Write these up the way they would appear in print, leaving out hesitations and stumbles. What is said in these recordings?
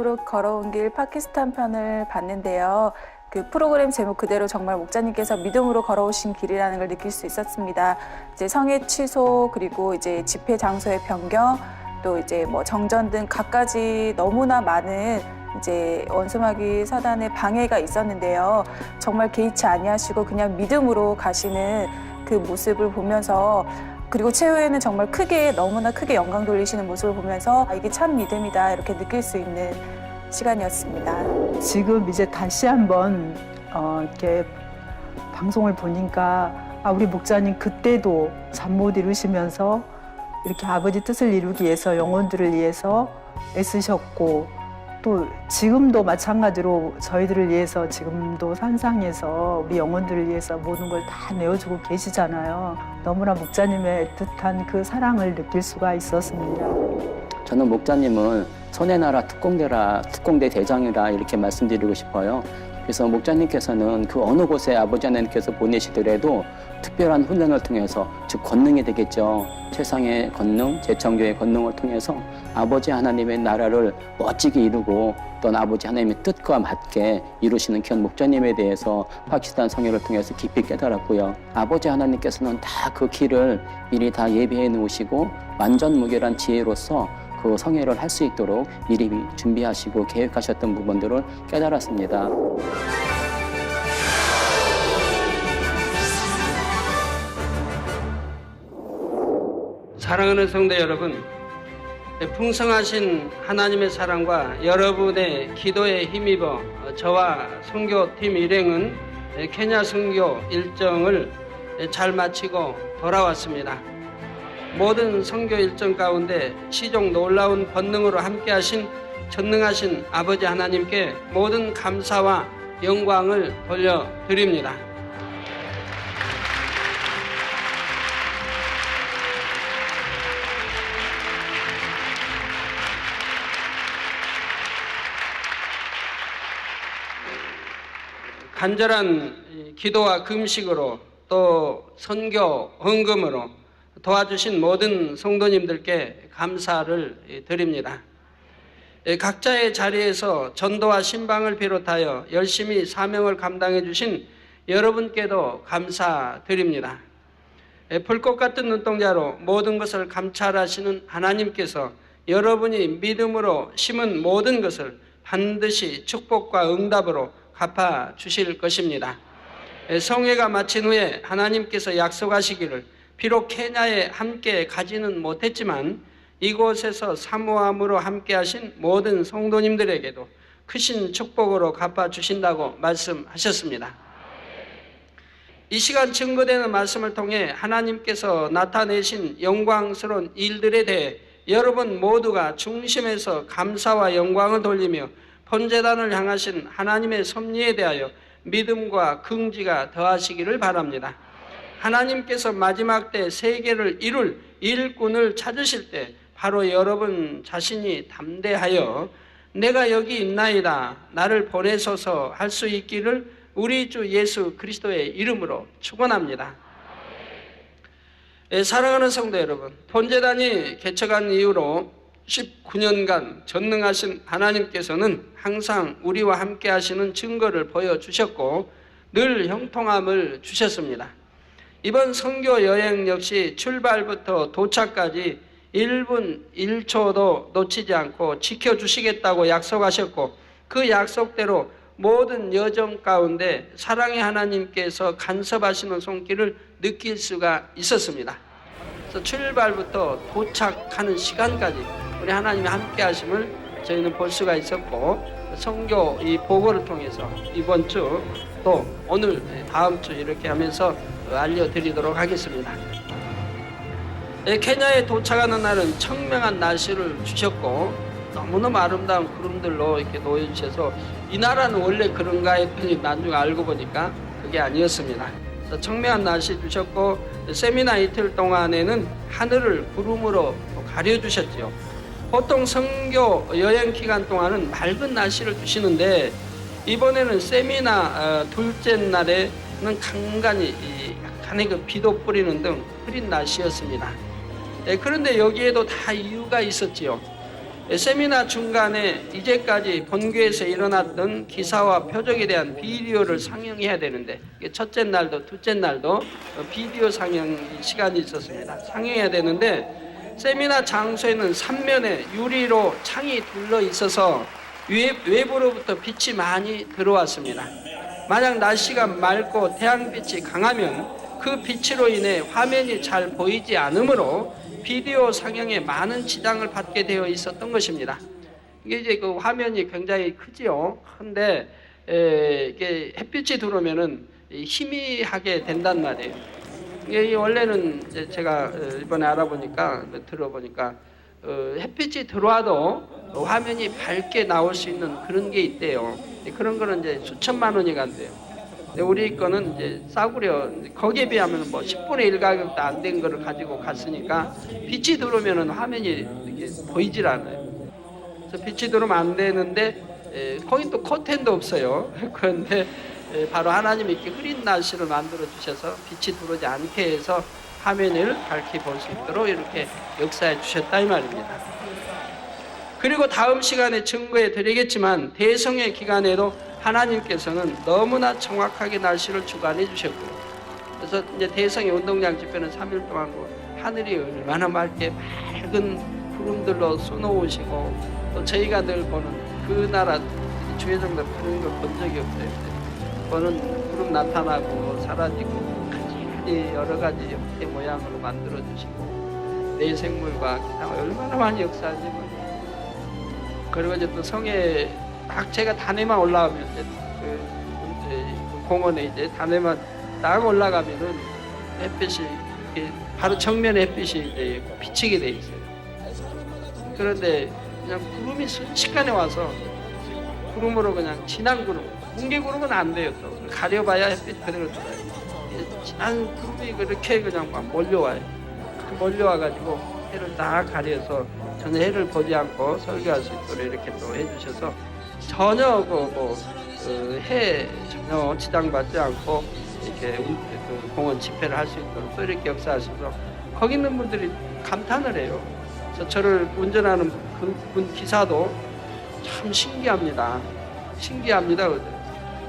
믿음으로 걸어온 길 파키스탄 편을 봤는데요. 그 프로그램 제목 그대로 정말 목자님께서 믿음으로 걸어오신 길이라는 걸 느낄 수 있었습니다. 이제 성의 취소, 그리고 이제 집회 장소의 변경, 또 이제 뭐 정전 등 갖가지 너무나 많은 이제 원수마귀 사단의 방해가 있었는데요. 정말 개의치 아니하시고 그냥 믿음으로 가시는 그 모습을 보면서, 그리고 최후에는 정말 크게, 너무나 크게 영광 돌리시는 모습을 보면서 이게 참 믿음이다 이렇게 느낄 수 있는 시간이었습니다. 지금 이제 다시 한번 이렇게 방송을 보니까 우리 목자님 그때도 잠 못 이루시면서 이렇게 아버지 뜻을 이루기 위해서 영혼들을 위해서 애쓰셨고, 또 지금도 마찬가지로 저희들을 위해서 지금도 산상에서 우리 영혼들을 위해서 모든 걸 다 내어주고 계시잖아요. 너무나 목자님의 애틋한 그 사랑을 느낄 수가 있었습니다. 저는 목자님을 선의 나라 특공대 대장이라 이렇게 말씀드리고 싶어요. 그래서 목자님께서는 그 어느 곳에 아버지 하나님께서 보내시더라도 특별한 훈련을 통해서, 즉 권능이 되겠죠. 최상의 권능, 재창조의 권능을 통해서 아버지 하나님의 나라를 멋지게 이루고 또 아버지 하나님의 뜻과 맞게 이루시는 귀한 목자님에 대해서 파키스탄 성회를 통해서 깊이 깨달았고요. 아버지 하나님께서는 다 그 길을 미리 다 예비해 놓으시고 완전 무결한 지혜로서 그 성회를 할 수 있도록 미리 준비하시고 계획하셨던 부분들을 깨달았습니다. 사랑하는 성도 여러분, 풍성하신 하나님의 사랑과 여러분의 기도에 힘입어 저와 선교팀 일행은 케냐 선교 일정을 잘 마치고 돌아왔습니다. 모든 선교 일정 가운데 시종 놀라운 권능으로 함께하신 전능하신 아버지 하나님께 모든 감사와 영광을 돌려드립니다. 간절한 기도와 금식으로 또 선교 헌금으로 도와주신 모든 성도님들께 감사를 드립니다. 각자의 자리에서 전도와 신방을 비롯하여 열심히 사명을 감당해 주신 여러분께도 감사드립니다. 불꽃 같은 눈동자로 모든 것을 감찰하시는 하나님께서 여러분이 믿음으로 심은 모든 것을 반드시 축복과 응답으로 갚아 주실 것입니다. 성회가 마친 후에 하나님께서 약속하시기를 비록 케냐에 함께 가지는 못했지만 이곳에서 사모함으로 함께 하신 모든 성도님들에게도 크신 축복으로 갚아 주신다고 말씀하셨습니다. 이 시간 증거되는 말씀을 통해 하나님께서 나타내신 영광스러운 일들에 대해 여러분 모두가 중심에서 감사와 영광을 돌리며 번제단을 향하신 하나님의 섭리에 대하여 믿음과 긍지가 더하시기를 바랍니다. 하나님께서 마지막 때 세계를 이룰 일꾼을 찾으실 때 바로 여러분 자신이 담대하여 내가 여기 있나이다, 나를 보내소서 할 수 있기를 우리 주 예수 그리스도의 이름으로 축원합니다. 사랑하는 성도 여러분, 번제단이 개척한 이후로 19년간 전능하신 하나님께서는 항상 우리와 함께 하시는 증거를 보여주셨고 늘 형통함을 주셨습니다. 이번 선교 여행 역시 출발부터 도착까지 1분 1초도 놓치지 않고 지켜주시겠다고 약속하셨고 그 약속대로 모든 여정 가운데 사랑의 하나님께서 간섭하시는 손길을 느낄 수가 있었습니다. 그래서 출발부터 도착하는 시간까지 우리 하나님의 함께 하심을 저희는 볼 수가 있었고, 선교 이 보고를 통해서 이번 주 또 오늘 다음 주 이렇게 하면서 알려드리도록 하겠습니다. 케냐에 도착하는 날은 청명한 날씨를 주셨고 너무너무 아름다운 구름들로 이렇게 놓여주셔서 이 나라는 원래 그런가 했더니 나중에 알고 보니까 그게 아니었습니다. 그래서 청명한 날씨 주셨고 세미나 이틀 동안에는 하늘을 구름으로 가려주셨죠. 보통 선교 여행 기간 동안은 맑은 날씨를 주시는데 이번에는 세미나 둘째 날에는 간간히 약간의 그 비도 뿌리는 등 흐린 날씨였습니다. 그런데 여기에도 다 이유가 있었지요. 세미나 중간에 이제까지 본교에서 일어났던 기사와 표적에 대한 비디오를 상영해야 되는데 첫째 날도 둘째 날도 비디오 상영 시간이 있었습니다. 상영해야 되는데 세미나 장소에는 3면에 유리로 창이 둘러 있어서 외부로부터 빛이 많이 들어왔습니다. 만약 날씨가 맑고 태양빛이 강하면 그 빛으로 인해 화면이 잘 보이지 않으므로 비디오 상영에 많은 지장을 받게 되어 있었던 것입니다. 이게 이제 그 화면이 굉장히 크지요. 근데 이게 햇빛이 들어오면은 희미하게 된단 말이에요. 이게 원래는 이제 제가 이번에 알아보니까 들어보니까 햇빛이 들어와도 화면이 밝게 나올 수 있는 그런 게 있대요. 그런 거는 이제 수천만 원이 간대요. 우리 거는 이제 싸구려, 거기에 비하면 뭐 10분의 1 가격도 안 된 거를 가지고 갔으니까 빛이 들어오면 화면이 이렇게 보이질 않아요. 그래서 빛이 들어오면 안 되는데 거기 또 커튼도 없어요. 그런데 바로 하나님이 이렇게 흐린 날씨를 만들어 주셔서 빛이 들어오지 않게 해서 화면을 밝게 볼 수 있도록 이렇게 역사해 주셨다 이 말입니다. 그리고 다음 시간에 증거해 드리겠지만 대성회 기간에도 하나님께서는 너무나 정확하게 날씨를 주관해 주셨고요. 그래서 이제 대성회 운동장 집회는 3일 동안 하늘이 얼마나 맑게 맑은 구름들로 수놓으시고 또 저희가 늘 보는 그 나라 주회장도 그런 걸 본 적이 없어요. 보는 구름 나타나고 사라지고 간간히 여러 가지 형태 모양으로 만들어 주시고 내생물과 기타 얼마나 많이 역사하는지 몰라요. 그리고 이제 또 성에 딱 제가 단에만 올라가면 이제 그 공원에 이제 단에만 딱 올라가면은 햇빛이 바로 정면에 햇빛이 이제 비치게 돼 있어요. 그런데 그냥 구름이 순식간에 와서 구름으로 그냥 진한 구름, 뭉게 구름은 안 돼요. 또 가려봐야 햇빛 그대로 들어요. 진한 구름이 그렇게 그냥 막 몰려와요. 몰려와가지고 해를 딱 가려서 전혀 해를 보지 않고 설교할 수 있도록 이렇게 또 해주셔서 전혀 해 전혀 지장받지 않고 이렇게 그 공원 집회를 할 수 있도록 또 이렇게 역사하셔서 거기 있는 분들이 감탄을 해요. 저를 운전하는 분 기사도 참 신기합니다.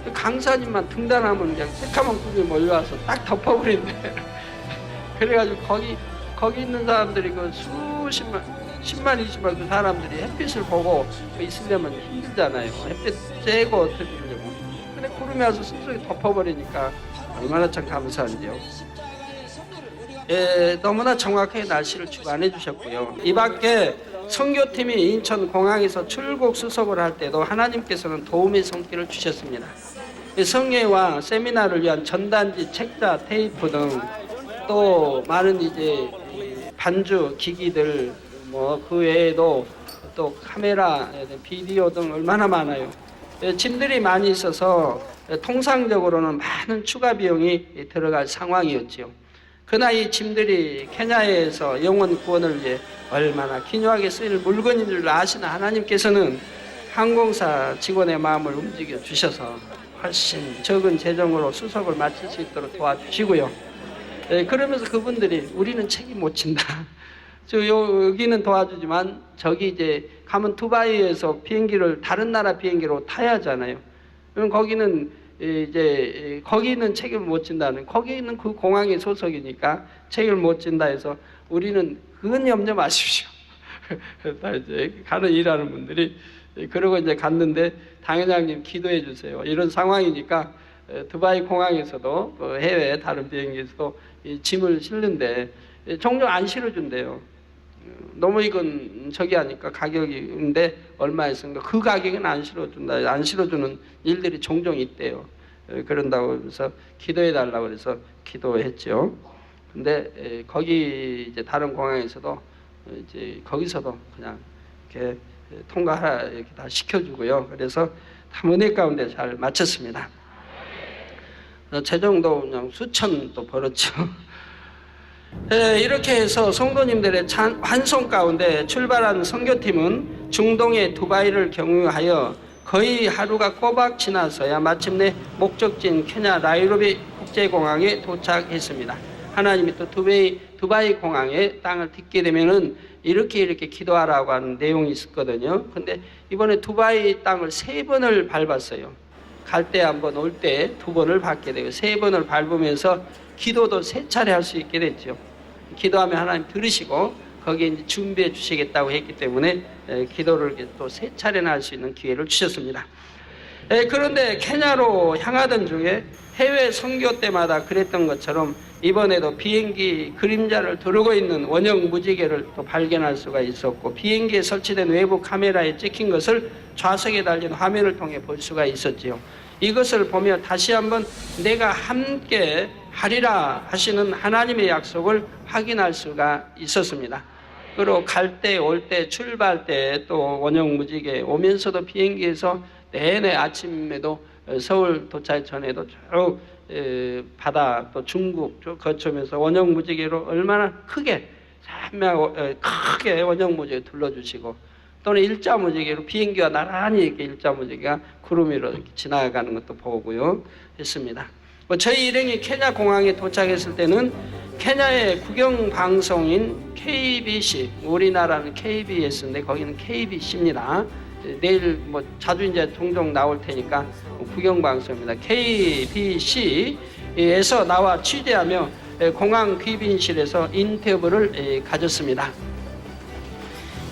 그 강사님만 등단하면 그냥 새까만 구름이 몰려와서 딱 덮어버린대. 그래가지고 거기 있는 사람들이 그 수십만, 10만, 20만 그 사람들이 햇빛을 보고 있으려면 힘들잖아요. 햇빛 쬐고 어떻게 하려고. 근데 구름이 와서 쑥쑥 덮어버리니까 얼마나 참 감사한지요. 너무나 정확하게 날씨를 주관해 주셨고요. 이 밖에 선교팀이 인천공항에서 출국 수속을 할 때도 하나님께서는 도움의 손길을 주셨습니다. 성회와 세미나를 위한 전단지, 책자, 테이프 등 또 많은 이제 반주 기기들 그 외에도 또 카메라, 비디오 등 얼마나 많아요. 짐들이 많이 있어서 통상적으로는 많은 추가 비용이 들어갈 상황이었지요. 그러나 이 짐들이 케냐에서 영혼 구원을 위해 얼마나 기묘하게 쓰일 물건인 줄 아시는 하나님께서는 항공사 직원의 마음을 움직여 주셔서 훨씬 적은 재정으로 수속을 마칠 수 있도록 도와주시고요. 그러면서 그분들이 우리는 책임 못 진다. 여기는 도와주지만 저기 이제 가면 두바이에서 비행기를 다른 나라 비행기로 타야 하잖아요. 그럼 거기는 이제 거기는 책임을 못 진다는, 거기 있는 그 공항의 소속이니까 책임을 못 진다 해서 우리는 그건 염려 마십시오. 다 이제 일하는 분들이 그러고 이제 갔는데 당회장님 기도해 주세요. 이런 상황이니까 두바이 공항에서도 해외 다른 비행기에서도 이 짐을 실는데 종종 안 실어준대요. 너무 이건 저기 하니까 가격인데 얼마였으니까 그 가격은 안 실어준다. 안 실어주는 일들이 종종 있대요. 그런다고 해서 기도해 달라고 그래서 기도했죠. 근데 거기 이제 다른 공항에서도 이제 거기서도 그냥 이렇게 통과하라 이렇게 다 시켜주고요. 그래서 다 은혜 가운데 잘 마쳤습니다. 재정도 그냥 수천도 벌었죠. 이렇게 해서 성도님들의 환송 가운데 출발한 선교팀은 중동의 두바이를 경유하여 거의 하루가 꼬박 지나서야 마침내 목적지인 케냐 나이로비 국제공항에 도착했습니다. 하나님이 또 두바이 공항에 땅을 딛게 되면은 이렇게 기도하라고 하는 내용이 있었거든요. 근데 이번에 두바이 땅을 3번을 밟았어요. 갈 때 한 번, 올 때 2번을 밟게 되고 3번을 밟으면서 기도도 3차례 할 수 있게 됐죠. 기도하면 하나님 들으시고 거기에 이제 준비해 주시겠다고 했기 때문에 기도를 또 3차례나 할 수 있는 기회를 주셨습니다. 그런데 케냐로 향하던 중에 해외 선교 때마다 그랬던 것처럼 이번에도 비행기 그림자를 두르고 있는 원형 무지개를 또 발견할 수가 있었고, 비행기에 설치된 외부 카메라에 찍힌 것을 좌석에 달린 화면을 통해 볼 수가 있었지요. 이것을 보며 다시 한번 내가 함께 하리라 하시는 하나님의 약속을 확인할 수가 있었습니다. 그리고 갈 때, 올 때, 출발 때 또 원형 무지개 오면서도 비행기에서 내내 아침에도 서울 도착 전에도 쭉 바다 또 중국 쭉 거쳐면서 원형 무지개로 얼마나 크게 원형 무지개 둘러주시고, 또는 일자 무지개로 비행기와 나란히 이렇게 일자 무지개가 구름 위로 이렇게 지나가는 것도 보고요 했습니다. 저희 일행이 케냐 공항에 도착했을 때는 케냐의 국영 방송인 KBC, 우리나라는 KBS인데 거기는 KBC입니다. 내일 자주 이제 종종 나올 테니까 국영 방송입니다. KBC에서 나와 취재하며 공항 귀빈실에서 인터뷰를 가졌습니다.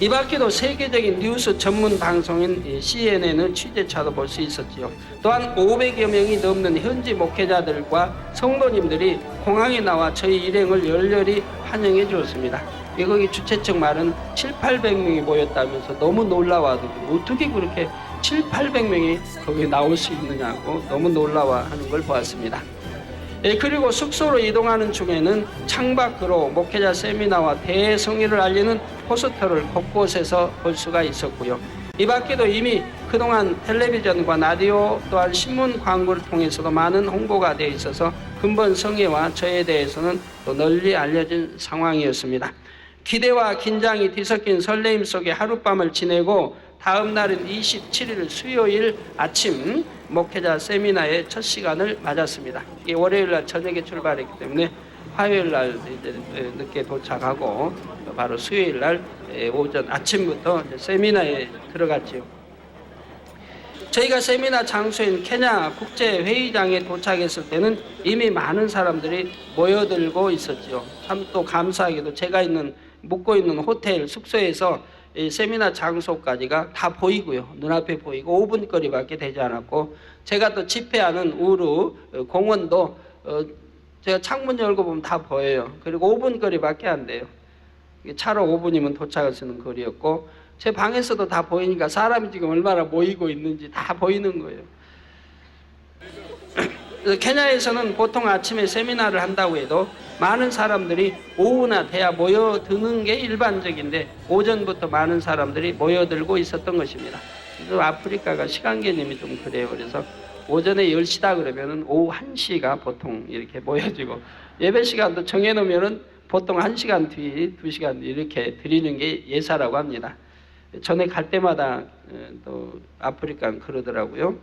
이 밖에도 세계적인 뉴스 전문 방송인 CNN의 취재차도 볼 수 있었지요. 또한 500여 명이 넘는 현지 목회자들과 성도님들이 공항에 나와 저희 일행을 열렬히 환영해 주었습니다. 거기 주최 측 말은 700~800명이 모였다면서 너무 놀라워하더군요. 어떻게 그렇게 700~800명이 거기 나올 수 있느냐고 너무 놀라워하는 걸 보았습니다. 그리고 숙소로 이동하는 중에는 창밖으로 목회자 세미나와 대성회를 알리는 포스터를 곳곳에서 볼 수가 있었고요. 이 밖에도 이미 그동안 텔레비전과 라디오 또한 신문 광고를 통해서도 많은 홍보가 되어 있어서 근본 성회와 저에 대해서는 또 널리 알려진 상황이었습니다. 기대와 긴장이 뒤섞인 설레임 속에 하룻밤을 지내고 다음 날인 27일 수요일 아침 목회자 세미나의 첫 시간을 맞았습니다. 이게 월요일 날 저녁에 출발했기 때문에 화요일 날 이제 늦게 도착하고 바로 수요일 날 오전 아침부터 세미나에 들어갔지요. 저희가 세미나 장소인 케냐 국제회의장에 도착했을 때는 이미 많은 사람들이 모여들고 있었지요. 참 또 감사하게도 제가 묵고 있는 호텔 숙소에서 이 세미나 장소까지가 다 보이고요. 눈앞에 보이고 5분 거리밖에 되지 않았고, 제가 또 집회하는 우루 공원도 제가 창문 열고 보면 다 보여요. 그리고 5분 거리밖에 안 돼요. 차로 5분이면 도착할 수 있는 거리였고, 제 방에서도 다 보이니까 사람이 지금 얼마나 모이고 있는지 다 보이는 거예요. 케냐에서는 보통 아침에 세미나를 한다고 해도 많은 사람들이 오후나 돼야 모여드는 게 일반적인데 오전부터 많은 사람들이 모여들고 있었던 것입니다. 그래서 아프리카가 시간 개념이 좀 그래요. 그래서 오전에 10시다 그러면은 오후 1시가 보통 이렇게 모여지고, 예배 시간도 정해놓으면은 보통 1시간 뒤, 2시간 뒤 이렇게 드리는 게 예사라고 합니다. 전에 갈 때마다 또 아프리카는 그러더라고요.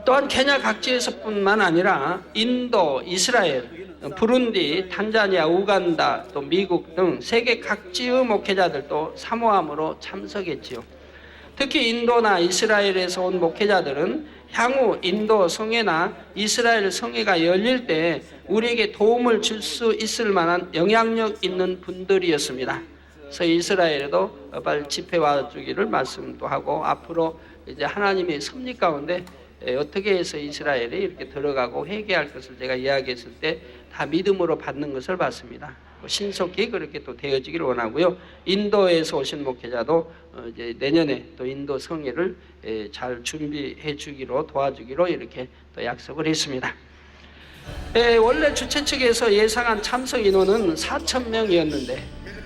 또한 케냐 각지에서뿐만 아니라 인도, 이스라엘, 부룬디, 탄자니아, 우간다, 또 미국 등 세계 각지의 목회자들도 사모함으로 참석했지요. 특히 인도나 이스라엘에서 온 목회자들은 향후 인도 성회나 이스라엘 성회가 열릴 때 우리에게 도움을 줄 수 있을 만한 영향력 있는 분들이었습니다. 그래서 이스라엘에도 빨리 집회 와주기를 말씀도 하고, 앞으로 이제 하나님의 섭리 가운데 어떻게 해서 이스라엘에 이렇게 들어가고 회개할 것을 제가 이야기했을 때 다 믿음으로 받는 것을 봤습니다. 신속히 그렇게 또 되어지기를 원하고요. 인도에서 오신 목회자도 이제 내년에 또 인도 성회를 잘 준비해 주기로 도와주기로 이렇게 또 약속을 했습니다. 원래 주최 측에서 예상한 참석 인원은 4,000명이었는데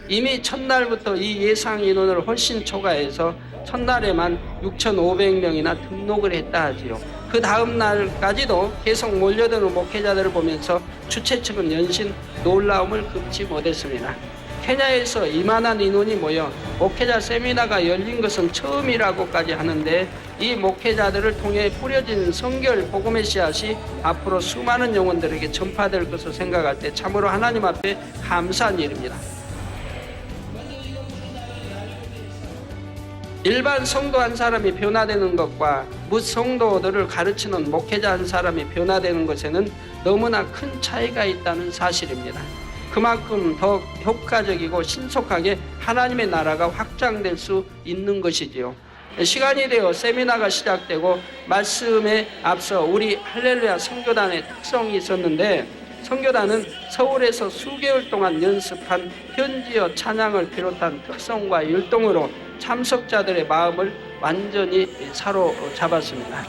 이미 첫날부터 이 예상 인원을 훨씬 초과해서 첫날에만 6,500명이나 등록을 했다 하지요. 그 다음 날까지도 계속 몰려드는 목회자들을 보면서 주최 측은 연신 놀라움을 금치 못했습니다. 케냐에서 이만한 인원이 모여 목회자 세미나가 열린 것은 처음이라고까지 하는데, 이 목회자들을 통해 뿌려진 성결 복음의 씨앗이 앞으로 수많은 영혼들에게 전파될 것을 생각할 때 참으로 하나님 앞에 감사한 일입니다. 일반 성도 한 사람이 변화되는 것과 무성도들을 가르치는 목회자 한 사람이 변화되는 것에는 너무나 큰 차이가 있다는 사실입니다. 그만큼 더 효과적이고 신속하게 하나님의 나라가 확장될 수 있는 것이지요. 시간이 되어 세미나가 시작되고 말씀에 앞서 우리 할렐루야 선교단의 특성이 있었는데, 선교단은 서울에서 수개월 동안 연습한 현지어 찬양을 비롯한 특성과 율동으로 참석자들의 마음을 완전히 사로잡았습니다.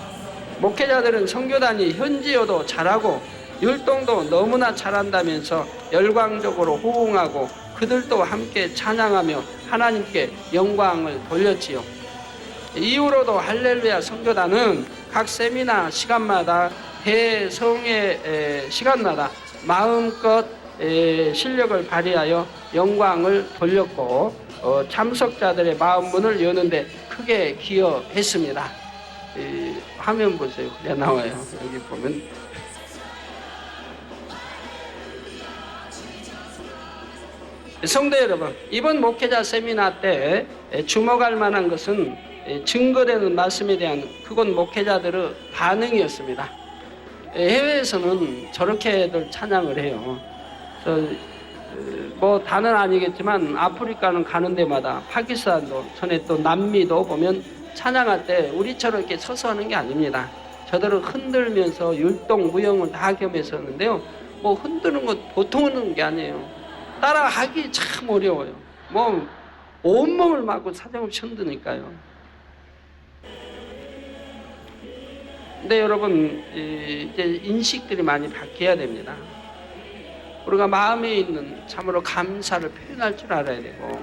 목회자들은 선교단이 현지어도 잘하고 율동도 너무나 잘한다면서 열광적으로 호응하고 그들도 함께 찬양하며 하나님께 영광을 돌렸지요. 이후로도 할렐루야 선교단은 각 세미나 시간마다 대성의 시간마다 마음껏 실력을 발휘하여 영광을 돌렸고 참석자들의 마음 문을 여는데 크게 기여했습니다. 화면 보세요. 나와요. 여기 보면 성도 여러분, 이번 목회자 세미나 때 주목할 만한 것은 증거되는 말씀에 대한 그곳 목회자들의 반응이었습니다. 해외에서는 저렇게들 찬양을 해요. 뭐 다는 아니겠지만 아프리카는 가는 데마다, 파키스탄도, 전에 또 남미도 보면 찬양할 때 우리처럼 이렇게 서서 하는 게 아닙니다. 저들은 흔들면서 율동, 무용을 다 겸했었는데요. 뭐 흔드는 것 보통 하는 게 아니에요. 따라하기 참 어려워요. 뭐 온몸을 막고 사정없이 흔드니까요. 근데 여러분, 이제 인식들이 많이 바뀌어야 됩니다. 우리가 마음에 있는 참으로 감사를 표현할 줄 알아야 되고,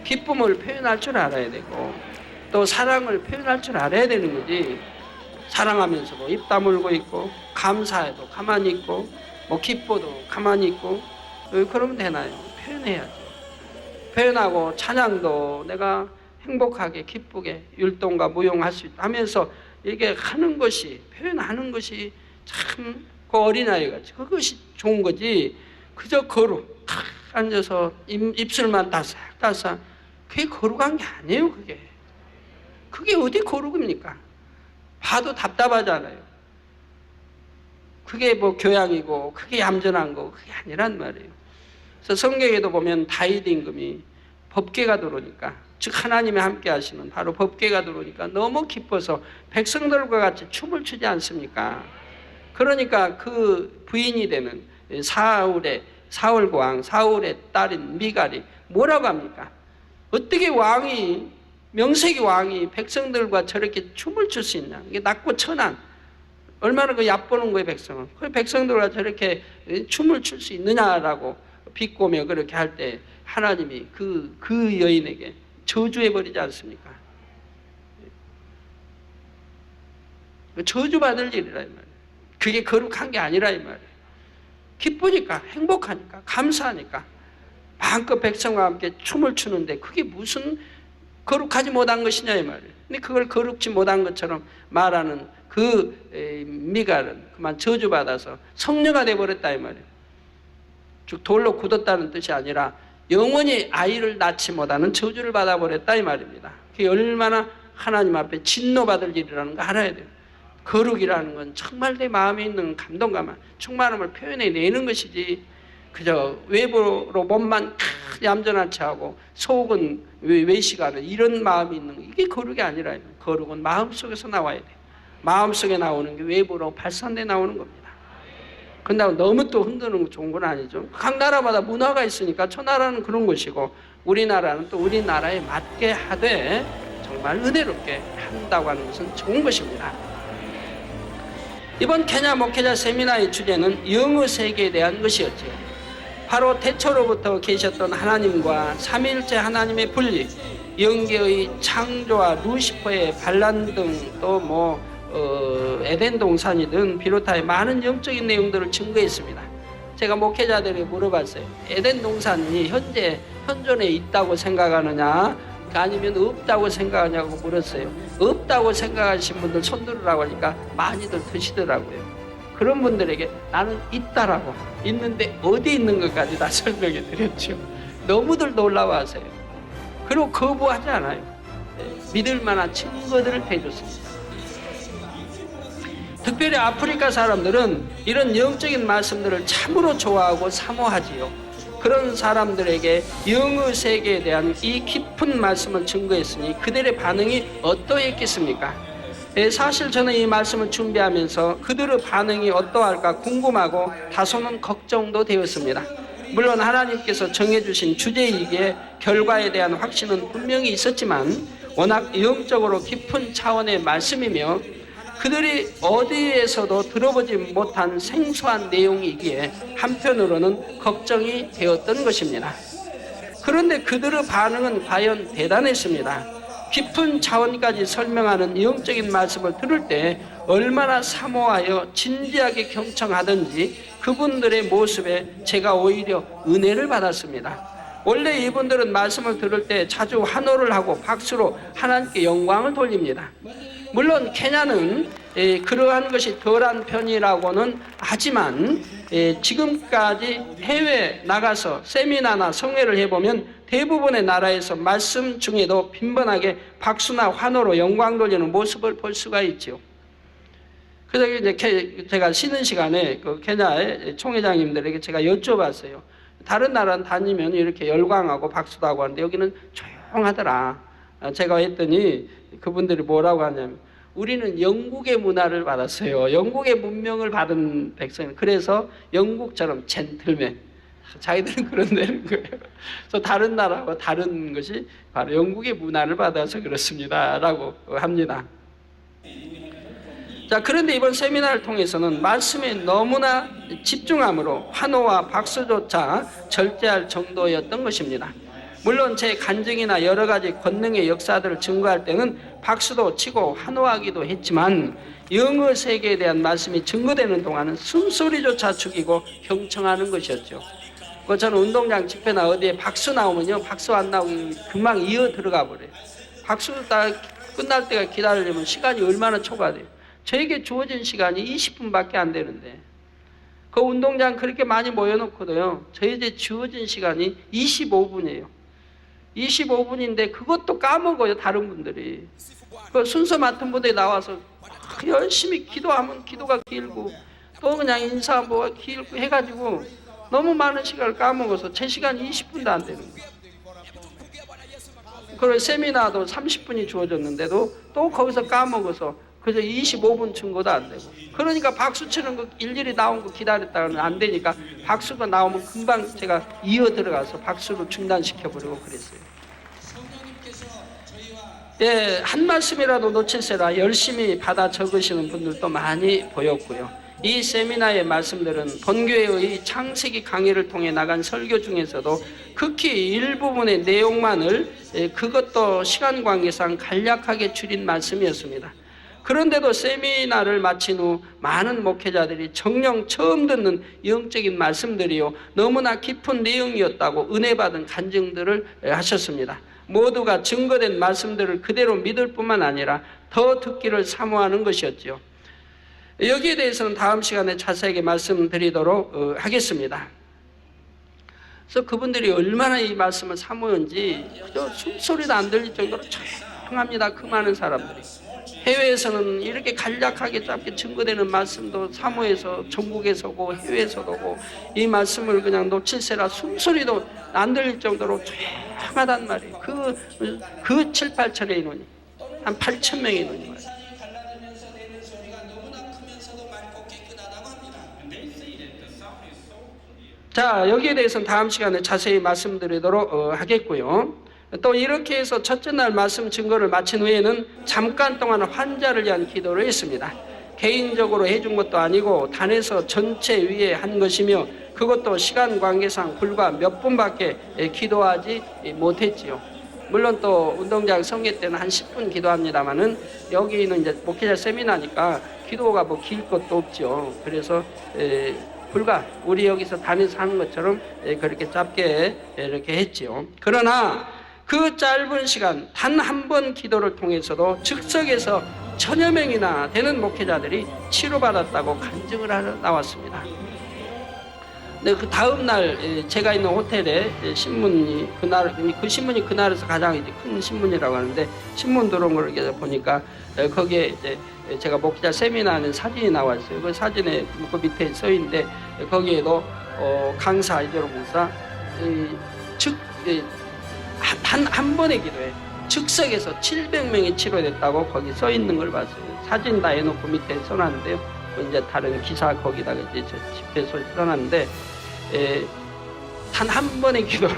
기쁨을 표현할 줄 알아야 되고, 또 사랑을 표현할 줄 알아야 되는 거지. 사랑하면서도 입 다물고 있고, 감사해도 가만히 있고, 뭐 기뻐도 가만히 있고, 그러면 되나요? 표현해야죠. 표현하고 찬양도 내가 행복하게 기쁘게 율동과 무용할 수 있다 하면서 이렇게 하는 것이, 표현하는 것이 참 그 어린아이같이 그것이 좋은 거지. 그저 거룩 탁 앉아서 입술만 따싹따싹, 그게 거룩한 게 아니에요. 그게 어디 거룩입니까? 봐도 답답하잖아요. 그게 뭐 교양이고 그게 얌전한 거, 그게 아니란 말이에요. 그래서 성경에도 보면 다윗 임금이 법궤가 들어오니까, 즉 하나님이 함께 하시는 바로 법궤가 들어오니까 너무 기뻐서 백성들과 같이 춤을 추지 않습니까? 그러니까 그 부인이 되는 사울왕, 사울의 딸인 미갈이 뭐라고 합니까? 어떻게 왕이, 명색이 왕이 백성들과 저렇게 춤을 출 수 있냐? 이게 낮고 천한, 얼마나 그 얕보는 거예요, 백성은. 그 백성들과 저렇게 춤을 출 수 있느냐라고 비꼬며 그렇게 할 때 하나님이 그 여인에게 저주해버리지 않습니까? 저주받을 일이라 이 말이에요. 그게 거룩한 게 아니라 이 말이에요. 기쁘니까, 행복하니까, 감사하니까 마음껏 백성과 함께 춤을 추는데 그게 무슨 거룩하지 못한 것이냐 이 말이에요. 근데 그걸 거룩지 못한 것처럼 말하는 그 미갈은 그만 저주받아서 성녀가 돼버렸다 이 말이에요. 즉 돌로 굳었다는 뜻이 아니라 영원히 아이를 낳지 못하는 저주를 받아버렸다 이 말입니다. 그게 얼마나 하나님 앞에 진노받을 일이라는 거 알아야 돼요. 거룩이라는 건 정말 내 마음에 있는 감동감을, 충만함을 표현해내는 것이지, 그저 외부로 몸만 얌전한 척하고 속은 외식하는 이런 마음이 있는, 이게 거룩이 아니라, 거룩은 마음속에서 나와야 돼요. 마음속에 나오는 게 외부로 발산돼 나오는 겁니다. 근데 너무 또 흔드는 거 좋은 건 아니죠. 각 나라마다 문화가 있으니까 저 나라는 그런 것이고 우리나라는 또 우리나라에 맞게 하되 정말 은혜롭게 한다고 하는 것은 좋은 것입니다. 이번 케냐 목회자 세미나의 주제는 영의 세계에 대한 것이었죠. 바로 태초로부터 계셨던 하나님과 삼위일체 하나님의 분리, 영계의 창조와 루시퍼의 반란 등 또 에덴 동산이든 비롯하여 많은 영적인 내용들을 증거했습니다. 제가 목회자들에게 물어봤어요. 에덴 동산이 현존에 있다고 생각하느냐 아니면 없다고 생각하냐고 물었어요. 없다고 생각하신 분들 손 들으라고 하니까 많이들 드시더라고요. 그런 분들에게 나는 있다라고, 있는데 어디 있는 것까지 다 설명해 드렸죠. 너무들 놀라워하세요. 그리고 거부하지 않아요. 믿을 만한 증거들을 대줬습니다. 특별히 아프리카 사람들은 이런 영적인 말씀들을 참으로 좋아하고 사모하지요. 그런 사람들에게 영의 세계에 대한 이 깊은 말씀을 증거했으니 그들의 반응이 어떠했겠습니까? 사실 저는 이 말씀을 준비하면서 그들의 반응이 어떠할까 궁금하고 다소는 걱정도 되었습니다. 물론 하나님께서 정해주신 주제이기에 결과에 대한 확신은 분명히 있었지만 워낙 영적으로 깊은 차원의 말씀이며 그들이 어디에서도 들어보지 못한 생소한 내용이기에 한편으로는 걱정이 되었던 것입니다. 그런데 그들의 반응은 과연 대단했습니다. 깊은 차원까지 설명하는 영적인 말씀을 들을 때 얼마나 사모하여 진지하게 경청하든지 그분들의 모습에 제가 오히려 은혜를 받았습니다. 원래 이분들은 말씀을 들을 때 자주 환호를 하고 박수로 하나님께 영광을 돌립니다. 물론 케냐는 그러한 것이 덜한 편이라고는 하지만 지금까지 해외 나가서 세미나나 성회를 해보면 대부분의 나라에서 말씀 중에도 빈번하게 박수나 환호로 영광 돌리는 모습을 볼 수가 있죠. 그래서 이제 제가 쉬는 시간에 그 케냐의 총회장님들에게 제가 여쭤봤어요. 다른 나라는 다니면 이렇게 열광하고 박수도 하고 하는데 여기는 조용하더라. 제가 했더니 그분들이 뭐라고 하냐면 우리는 영국의 문화를 받았어요. 영국의 문명을 받은 백성. 그래서 영국처럼 젠틀맨. 자기들은 그런다는 거예요. 그래서 다른 나라와 다른 것이 바로 영국의 문화를 받아서 그렇습니다. 라고 합니다. 자, 그런데 이번 세미나를 통해서는 말씀에 너무나 집중함으로 환호와 박수조차 절제할 정도였던 것입니다. 물론 제 간증이나 여러 가지 권능의 역사들을 증거할 때는 박수도 치고 환호하기도 했지만 영의 세계에 대한 말씀이 증거되는 동안은 숨소리조차 죽이고 경청하는 것이었죠. 저는 운동장 집회나 어디에 박수 나오면요, 박수 안 나오고 금방 이어 들어가 버려요. 박수 다 끝날 때가 기다리려면 시간이 얼마나 초과돼요. 저에게 주어진 시간이 20분밖에 안 되는데 그 운동장 그렇게 많이 모여놓고도요, 저에게 주어진 시간이 25분이에요. 25분인데 그것도 까먹어요. 다른 분들이. 그 순서 맡은 분들이 나와서 열심히 기도하면 기도가 길고 또 그냥 인사 뭐가 길고 해가지고 너무 많은 시간을 까먹어서 제 시간이 20분도 안 되는 거예요. 그리고 세미나도 30분이 주어졌는데도 또 거기서 까먹어서 그래서 25분 증거도 안 되고, 그러니까 박수 치는 거 일일이 나온 거 기다렸다가는 안 되니까 박수가 나오면 금방 제가 이어 들어가서 박수로 중단시켜버리고 그랬어요. 예, 한 말씀이라도 놓칠세라 열심히 받아 적으시는 분들도 많이 보였고요. 이 세미나의 말씀들은 본교회의 창세기 강의를 통해 나간 설교 중에서도 극히 일부분의 내용만을 그것도 시간 관계상 간략하게 줄인 말씀이었습니다. 그런데도 세미나를 마친 후 많은 목회자들이 정녕 처음 듣는 영적인 말씀들이요, 너무나 깊은 내용이었다고 은혜받은 간증들을 하셨습니다. 모두가 증거된 말씀들을 그대로 믿을 뿐만 아니라 더 듣기를 사모하는 것이었죠. 여기에 대해서는 다음 시간에 자세하게 말씀드리도록 하겠습니다. 그래서 그분들이 얼마나 이 말씀을 사모했는지 그저 숨소리도 안 들릴 정도로 조용합니다. 그 많은 사람들이. 해외에서는 이렇게 간략하게 짧게 증거되는 말씀도 사모해서 전국에서 오고 해외에서도 오고 이 말씀을 그냥 놓칠세라 숨소리도 안 들릴 정도로 조용하단 말이에요. 그 7, 8천의 인원이 한 8천 명의 인원이 말이에요. 자, 여기에 대해서는 다음 시간에 자세히 말씀드리도록 하겠고요. 또 이렇게 해서 첫째 날 말씀 증거를 마친 후에는 잠깐 동안 환자를 위한 기도를 했습니다. 개인적으로 해준 것도 아니고 단에서 전체 위에 한 것이며 그것도 시간 관계상 불과 몇 분밖에 기도하지 못했지요. 물론 또 운동장 성회 때는 한 10분 기도합니다만은 여기는 이제 목회자 세미나니까 기도가 뭐 길 것도 없죠. 그래서 불과 우리 여기서 단에서 하는 것처럼 그렇게 짧게 이렇게 했지요. 그러나 그 짧은 시간 단 한 번 기도를 통해서도 즉석에서 1000여 명이나 되는 목회자들이 치료받았다고 간증을 하러 나왔습니다. 근데 그 다음 날 제가 있는 호텔에 신문이 그 신문이 그날에서 가장 이제 큰 신문이라고 하는데, 신문 들어온 걸 이렇게 보니까 거기에 이제 제가 목회자 세미나하는 사진이 나왔어요. 그 사진에 그 밑에 써 있는데, 거기에도 강사 이재로 목사 단 한 번의 기도에 즉석에서 700명이 치료됐다고 거기 써 있는 걸 봤어요. 사진 다 해놓고 밑에 써놨는데요. 이제 다른 기사 거기다가 이제 저 집회소 써놨는데, 단 한 번의 기도로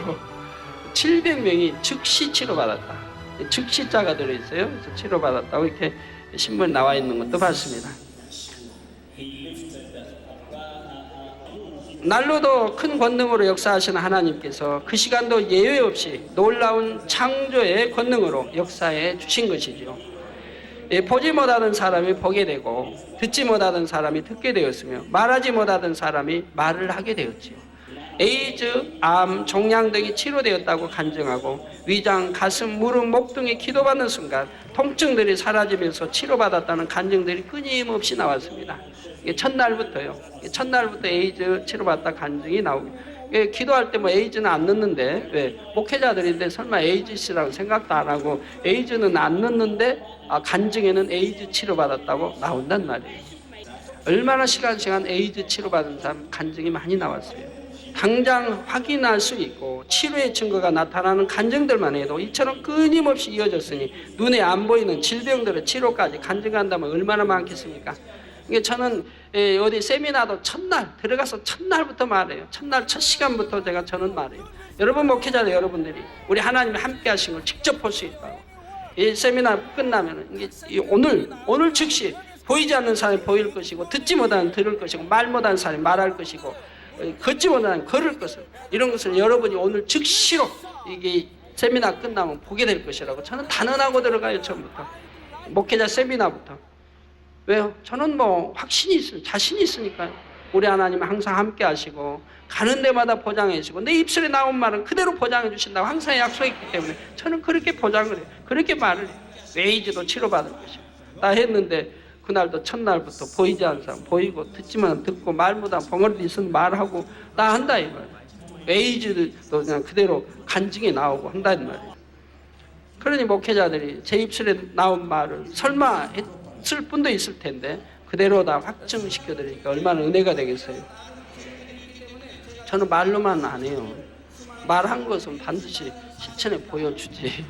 700명이 즉시 치료받았다. 즉시자가 들어있어요. 그래서 치료받았다고 이렇게 신문에 나와 있는 것도 봤습니다. 날로도 큰 권능으로 역사하시는 하나님께서 그 시간도 예외 없이 놀라운 창조의 권능으로 역사해 주신 것이죠. 보지 못하던 사람이 보게 되고, 듣지 못하던 사람이 듣게 되었으며, 말하지 못하던 사람이 말을 하게 되었지요. 에이즈, 암, 종양 등이 치료되었다고 간증하고, 위장, 가슴, 무릎, 목 등이 기도받는 순간 통증들이 사라지면서 치료받았다는 간증들이 끊임없이 나왔습니다. 이게 첫날부터 에이즈 치료받았다 간증이 나오고, 기도할 때 뭐 에이즈는 안 넣는데, 왜 목회자들인데 설마 에이즈시라고 생각도 안 하고 에이즈는 안 넣는데 간증에는 에이즈 치료받았다고 나온단 말이에요. 얼마나 시간 에이즈 치료받은 사람 간증이 많이 나왔어요. 당장 확인할 수 있고 치료의 증거가 나타나는 간증들만 해도 이처럼 끊임없이 이어졌으니 눈에 안 보이는 질병들의 치료까지 간증한다면 얼마나 많겠습니까? 이게 저는 어디 세미나도 첫날 들어가서 첫날부터 말해요. 첫날 첫 시간부터 저는 말해요. 여러분 목회자들 여러분들이 우리 하나님이 함께 하신 걸 직접 볼 수 있다고. 이 세미나 끝나면 이게 오늘 즉시 보이지 않는 사람이 보일 것이고, 듣지 못하는 들을 것이고, 말 못하는 사람이 말할 것이고, 걷지 못하는 걸을 것을, 이런 것을 여러분이 오늘 즉시로 이게 세미나 끝나면 보게 될 것이라고 저는 단언하고 들어가요. 처음부터 목회자 세미나부터. 왜요? 저는 뭐 자신이 있으니까요. 우리 하나님은 항상 함께 하시고 가는 데마다 보장해 주시고 내 입술에 나온 말은 그대로 보장해 주신다고 항상 약속했기 때문에 저는 그렇게 보장을 해요. 그렇게 말을 해요. 에이즈도 치료받을 것이고 다 했는데, 그날도 첫날부터 보이지 않는 사람 보이고, 듣지만 듣고, 말 못하면 벙어리 있으면 말하고 다 한다 이 말이에요. 에이즈도 그냥 그대로 간증이 나오고 한다 이 말이에요. 그러니 목회자들이 제 입술에 나온 말을 설마 했을 분도 있을 텐데 그대로 다 확증시켜 드리니까 얼마나 은혜가 되겠어요. 저는 말로만 안 해요. 말한 것은 반드시 실천에 보여주지.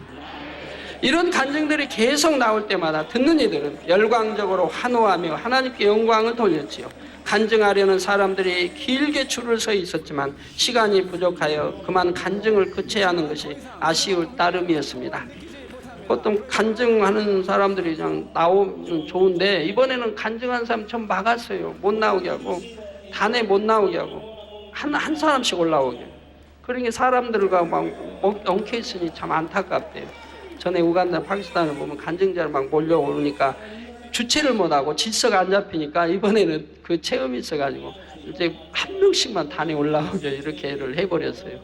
이런 간증들이 계속 나올 때마다 듣는 이들은 열광적으로 환호하며 하나님께 영광을 돌렸지요. 간증하려는 사람들이 길게 줄을 서 있었지만 시간이 부족하여 그만 간증을 그쳐야 하는 것이 아쉬울 따름이었습니다. 보통 간증하는 사람들이 그냥 나오면 좋은데, 이번에는 간증한 사람 좀 막았어요. 못 나오게 하고, 단에 못 나오게 하고, 한 사람씩 올라오게. 그러니까 사람들과 막 엉켜 있으니 참 안타깝대요. 전에 우간다, 파키스탄을 보면 간증자를 막 몰려오니까 주체를 못하고 질서가 안 잡히니까 이번에는 그 체험이 있어가지고 이제 한 명씩만 단에 올라오죠. 이렇게를 해버렸어요.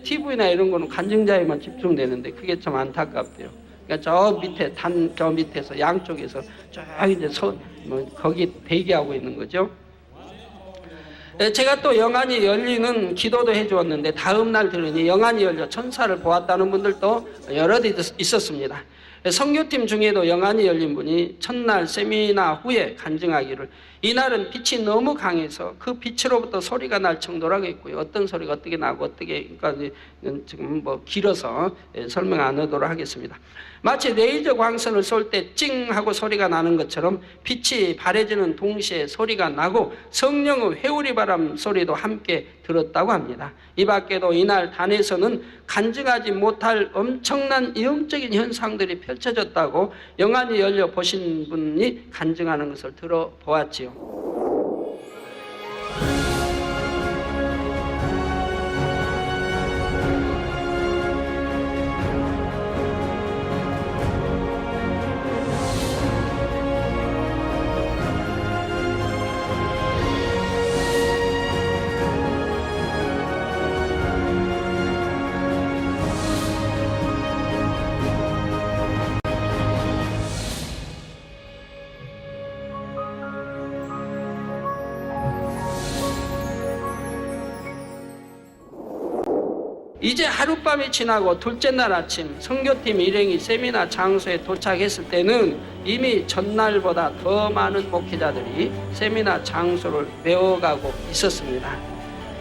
TV나 이런 거는 간증자에만 집중되는데 그게 참 안타깝대요. 그러니까 저 밑에서 양쪽에서 쭉 이제 거기 대기하고 있는 거죠. 제가 또 영안이 열리는 기도도 해주었는데, 다음 날 들으니 영안이 열려 천사를 보았다는 분들도 여럿 있었습니다. 선교팀 중에도 영안이 열린 분이 첫날 세미나 후에 간증하기를, 이날은 빛이 너무 강해서 그 빛으로부터 소리가 날 정도라고 했고요. 어떤 소리가 어떻게 나고 어떻게, 그러니까 지금 뭐 길어서 설명 안 하도록 하겠습니다. 마치 레이저 광선을 쏠 때 찡 하고 소리가 나는 것처럼 빛이 바래지는 동시에 소리가 나고 성령의 회오리 바람 소리도 함께 들었다고 합니다. 이 밖에도 이날 단에서는 간증하지 못할 엄청난 영적인 현상들이 펼쳐졌다고 영안이 열려 보신 분이 간증하는 것을 들어보았지요. 이제 하룻밤이 지나고 둘째 날 아침 선교팀 일행이 세미나 장소에 도착했을 때는 이미 전날보다 더 많은 목회자들이 세미나 장소를 메워가고 있었습니다.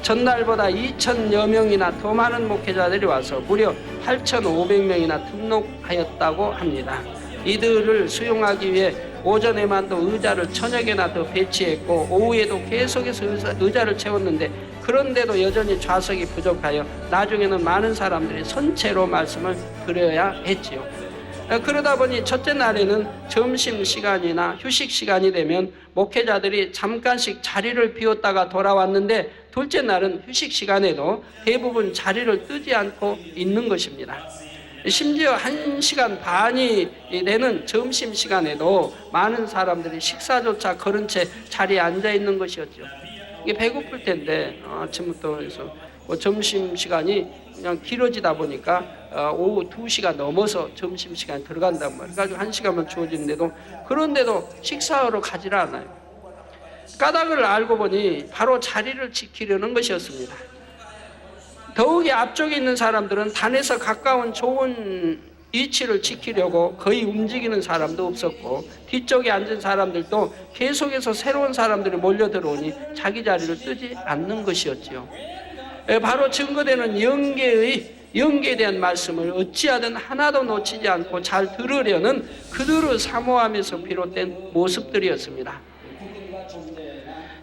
전날보다 2,000여 명이나 더 많은 목회자들이 와서 무려 8,500명이나 등록하였다고 합니다. 이들을 수용하기 위해 오전에만도 의자를 천여 개나 더 배치했고 오후에도 계속해서 의자를 채웠는데 그런데도 여전히 좌석이 부족하여 나중에는 많은 사람들이 선체로 말씀을 들어야 했지요. 그러다 보니 첫째 날에는 점심시간이나 휴식시간이 되면 목회자들이 잠깐씩 자리를 비웠다가 돌아왔는데 둘째 날은 휴식시간에도 대부분 자리를 뜨지 않고 있는 것입니다. 심지어 1시간 반이 되는 점심시간에도 많은 사람들이 식사조차 거른 채 자리에 앉아 있는 것이었죠. 이게 배고플 텐데 아침부터 해서 점심시간이 그냥 길어지다 보니까 오후 2시가 넘어서 점심시간에 들어간단 말이에요. 그래가지고 1시간만 주어지는데도 그런데도 식사하러 가지를 않아요. 까닭을 알고 보니 바로 자리를 지키려는 것이었습니다. 더욱이 앞쪽에 있는 사람들은 단에서 가까운 좋은 위치를 지키려고 거의 움직이는 사람도 없었고 뒤쪽에 앉은 사람들도 계속해서 새로운 사람들이 몰려 들어오니 자기 자리를 뜨지 않는 것이었지요. 바로 증거되는 영계에 대한 말씀을 어찌하든 하나도 놓치지 않고 잘 들으려는 그들의 사모함에서 비롯된 모습들이었습니다.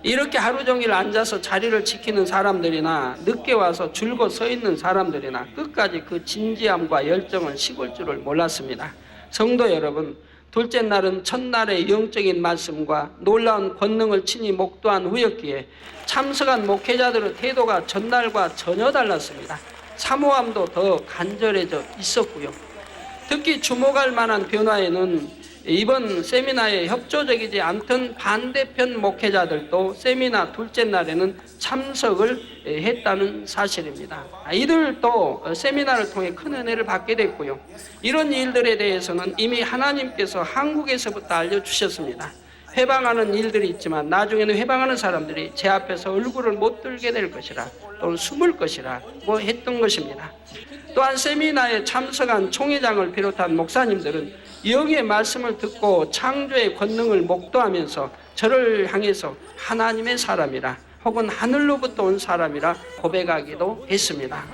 이렇게 하루 종일 앉아서 자리를 지키는 사람들이나 늦게 와서 줄곧 서 있는 사람들이나 끝까지 그 진지함과 열정을 식을 줄을 몰랐습니다. 성도 여러분, 둘째 날은 첫날의 영적인 말씀과 놀라운 권능을 친히 목도한 후였기에 참석한 목회자들의 태도가 전날과 전혀 달랐습니다. 사모함도 더 간절해져 있었고요. 특히 주목할 만한 변화에는 이번 세미나에 협조적이지 않던 반대편 목회자들도 세미나 둘째 날에는 참석을 했다는 사실입니다. 이들도 세미나를 통해 큰 은혜를 받게 됐고요. 이런 일들에 대해서는 이미 하나님께서 한국에서부터 알려주셨습니다. 회방하는 일들이 있지만 나중에는 회방하는 사람들이 제 앞에서 얼굴을 못 들게 될 것이라 또는 숨을 것이라 했던 것입니다. 또한 세미나에 참석한 총회장을 비롯한 목사님들은 영의 말씀을 듣고 창조의 권능을 목도하면서 저를 향해서 하나님의 사람이라 혹은 하늘로부터 온 사람이라 고백하기도 했습니다.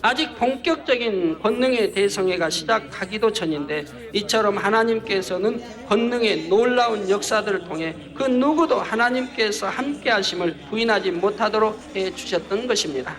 아직 본격적인 권능의 대성회가 시작하기도 전인데 이처럼 하나님께서는 권능의 놀라운 역사들을 통해 그 누구도 하나님께서 함께 하심을 부인하지 못하도록 해주셨던 것입니다.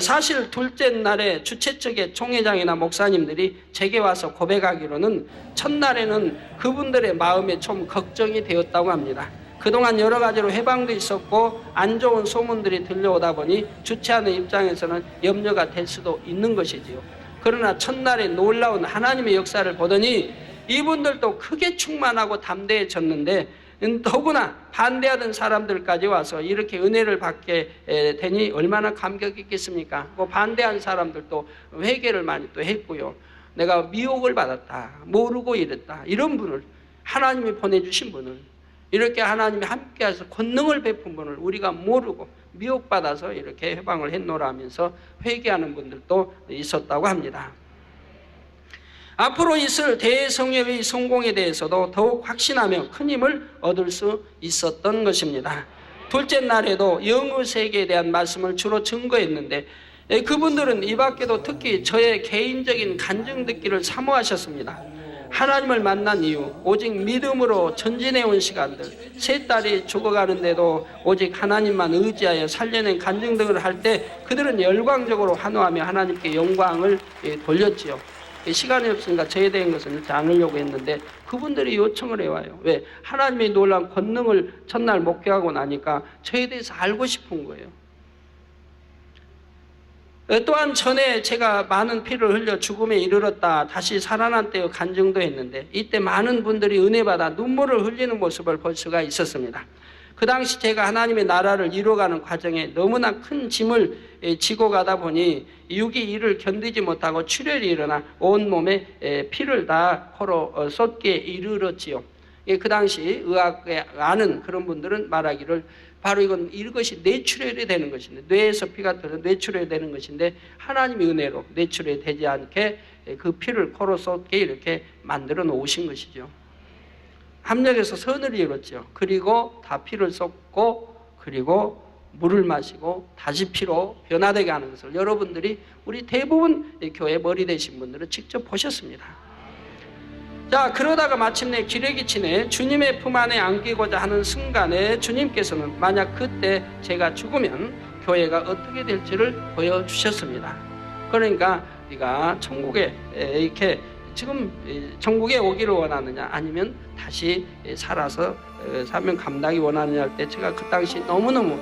사실 둘째 날에 주최 측의 총회장이나 목사님들이 제게 와서 고백하기로는 첫날에는 그분들의 마음에 좀 걱정이 되었다고 합니다. 그동안 여러 가지로 해방도 있었고 안 좋은 소문들이 들려오다 보니 주최하는 입장에서는 염려가 될 수도 있는 것이지요. 그러나 첫날에 놀라운 하나님의 역사를 보더니 이분들도 크게 충만하고 담대해졌는데 더구나 반대하던 사람들까지 와서 이렇게 은혜를 받게 되니 얼마나 감격했겠습니까? 반대한 사람들도 회개를 많이 또 했고요. 내가 미혹을 받았다, 모르고 이랬다, 이런 분을 하나님이 보내주신 분을 이렇게 하나님이 함께해서 권능을 베푼 분을 우리가 모르고 미혹받아서 이렇게 해방을 했노라 하면서 회개하는 분들도 있었다고 합니다. 앞으로 있을 대성회의 성공에 대해서도 더욱 확신하며 큰 힘을 얻을 수 있었던 것입니다. 둘째 날에도 영의 세계에 대한 말씀을 주로 증거했는데 그분들은 이 밖에도 특히 저의 개인적인 간증 듣기를 사모하셨습니다. 하나님을 만난 이후 오직 믿음으로 전진해온 시간들, 세 딸이 죽어가는데도 오직 하나님만 의지하여 살려낸 간증 등을 할 때 그들은 열광적으로 환호하며 하나님께 영광을 돌렸지요. 시간이 없으니까 저에 대한 것은 읽지 않으려고 했는데 그분들이 요청을 해와요. 왜? 하나님의 놀라운 권능을 첫날 목회하고 나니까 저에 대해서 알고 싶은 거예요. 또한 전에 제가 많은 피를 흘려 죽음에 이르렀다 다시 살아난 때의 간증도 했는데 이때 많은 분들이 은혜받아 눈물을 흘리는 모습을 볼 수가 있었습니다. 그 당시 제가 하나님의 나라를 이루어가는 과정에 너무나 큰 짐을 지고 가다 보니 육이 이를 견디지 못하고 출혈이 일어나 온몸에 피를 다 코로 쏟게 이르렀지요. 그 당시 의학에 아는 그런 분들은 말하기를 바로 이것이 뇌출혈이 되는 것인데, 뇌에서 피가 떨어져 뇌출혈이 되는 것인데, 하나님의 은혜로 뇌출혈이 되지 않게 그 피를 코로 쏟게 이렇게 만들어 놓으신 것이죠. 압력에서 선을 이뤘죠. 그리고 다 피를 쏟고, 그리고 물을 마시고 다시 피로 변화되게 하는 것을 여러분들이, 우리 대부분 교회 머리 되신 분들은 직접 보셨습니다. 자, 그러다가 마침내 기레기 치네 주님의 품 안에 안기고자 하는 순간에 주님께서는 만약 그때 제가 죽으면 교회가 어떻게 될지를 보여주셨습니다. 그러니까 네가 천국에 이렇게 지금 천국에 오기를 원하느냐, 아니면 다시 살아서 사명 감당이 원하느냐 할 때, 제가 그 당시 너무너무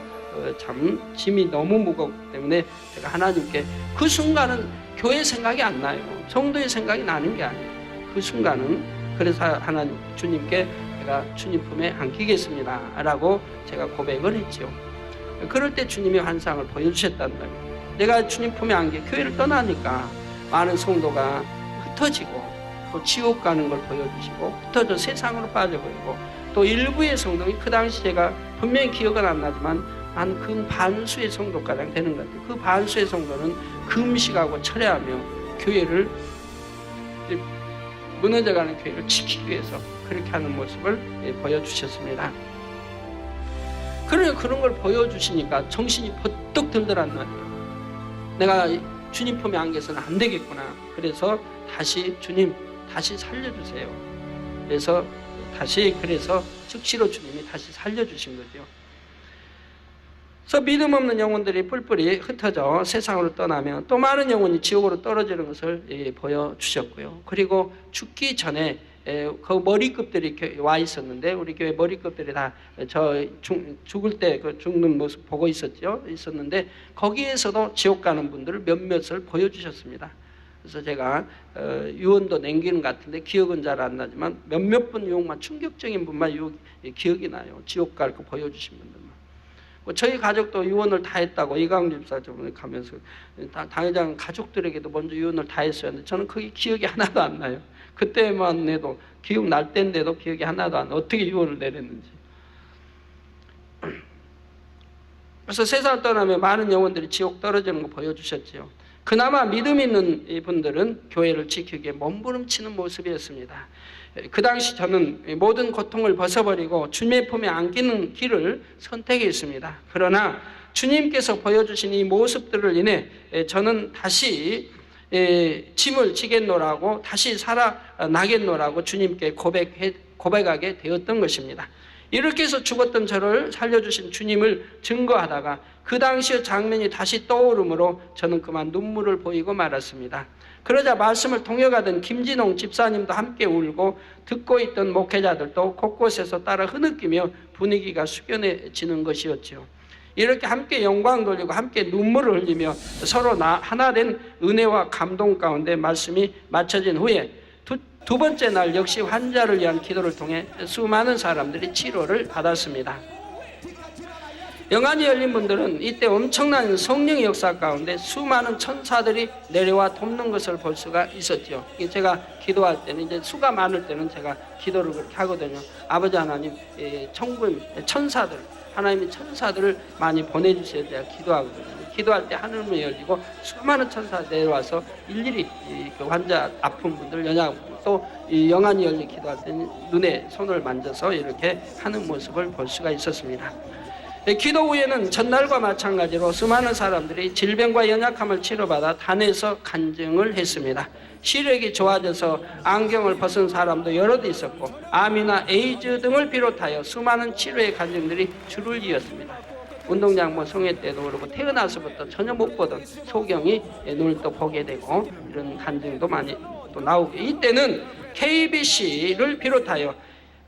참 짐이 너무 무겁기 때문에 제가 하나님께, 그 순간은 교회 생각이 안 나요. 성도의 생각이 나는 게 아니에요. 그 순간은, 그래서 하나님, 주님께 제가 주님 품에 안기겠습니다 라고 제가 고백을 했죠. 그럴 때 주님의 환상을 보여주셨단 말이에요. 내가 주님 품에 안겨 교회를 떠나니까 많은 성도가 흩어지고, 또 지옥 가는 걸 보여주시고, 흩어져 세상으로 빠져버리고, 또 일부의 성도가, 그 당시 제가 분명히 기억은 안 나지만 한 근 반수의 성도가량 되는 것 같아요. 그 반수의 성도는 금식하고 철회하며 교회를, 무너져가는 교회를 지키기 위해서 그렇게 하는 모습을 보여주셨습니다. 그런 걸 보여주시니까 정신이 버떡 들더란 말이에요. 내가 주님 품에 안겨서는 안 되겠구나. 그래서 다시, 주님 다시 살려주세요. 그래서 즉시로 주님이 다시 살려주신 거죠. 그래서 믿음 없는 영혼들이 뿔뿔이 흩어져 세상으로 떠나면 또 많은 영혼이 지옥으로 떨어지는 것을 보여주셨고요. 그리고 죽기 전에 그 머리급들이 이렇게 와 있었는데, 우리 교회 머리급들이 다 죽을 때 그 죽는 모습 보고 있었는데, 거기에서도 지옥 가는 분들을 몇몇을 보여주셨습니다. 그래서 제가 유언도 남기는 것 같은데 기억은 잘 안 나지만 몇몇 분 유혹만, 충격적인 분만 기억이 나요. 지옥 갈 거 보여주신 분들만. 저희 가족도 유언을 다 했다고 이광주 집사 저번에 가면서, 당회장 가족들에게도 먼저 유언을 다 했어야 하는데 저는 그게 기억이 하나도 안 나요. 그때만 해도 기억날 때인데도 기억이 하나도 안 나요. 어떻게 유언을 내렸는지. 그래서 세상을 떠나면 많은 영혼들이 지옥 떨어지는 거 보여주셨지요. 그나마 믿음 있는 분들은 교회를 지키기에 몸부림치는 모습이었습니다. 그 당시 저는 모든 고통을 벗어버리고 주님의 품에 안기는 길을 선택했습니다. 그러나 주님께서 보여주신 이 모습들을 인해 저는 다시 짐을 지겠노라고, 다시 살아나겠노라고 주님께 고백하게 되었던 것입니다. 이렇게 해서 죽었던 저를 살려주신 주님을 증거하다가 그 당시의 장면이 다시 떠오르므로 저는 그만 눈물을 보이고 말았습니다. 그러자 말씀을 통역하던 김진홍 집사님도 함께 울고, 듣고 있던 목회자들도 곳곳에서 따라 흐느끼며 분위기가 숙연해지는 것이었죠. 이렇게 함께 영광 돌리고 함께 눈물을 흘리며 서로 하나 된 은혜와 감동 가운데 말씀이 마쳐진 후에 두 번째 날 역시 환자를 위한 기도를 통해 수많은 사람들이 치료를 받았습니다. 영안이 열린 분들은 이때 엄청난 성령의 역사 가운데 수많은 천사들이 내려와 돕는 것을 볼 수가 있었죠. 제가 기도할 때는, 이제 수가 많을 때는 제가 기도를 그렇게 하거든요. 아버지 하나님, 천국의 천사들, 하나님의 천사들을 많이 보내주셔야 제가 기도하거든요. 기도할 때 하늘문이 열리고 수많은 천사들이 내려와서 일일이 그 환자 아픈 분들, 연약한 또 영안이 열리 기도할 때는 눈에 손을 만져서 이렇게 하는 모습을 볼 수가 있었습니다. 기도 후에는 전날과 마찬가지로 수많은 사람들이 질병과 연약함을 치료받아 단에서 간증을 했습니다. 시력이 좋아져서 안경을 벗은 사람도 여럿 있었고, 암이나 에이즈 등을 비롯하여 수많은 치료의 간증들이 줄을 이었습니다. 운동장 성회 때도 그렇고, 태어나서부터 전혀 못 보던 소경이 눈을 또 보게 되고, 이런 간증도 많이 또 나오고, 이때는 KBC를 비롯하여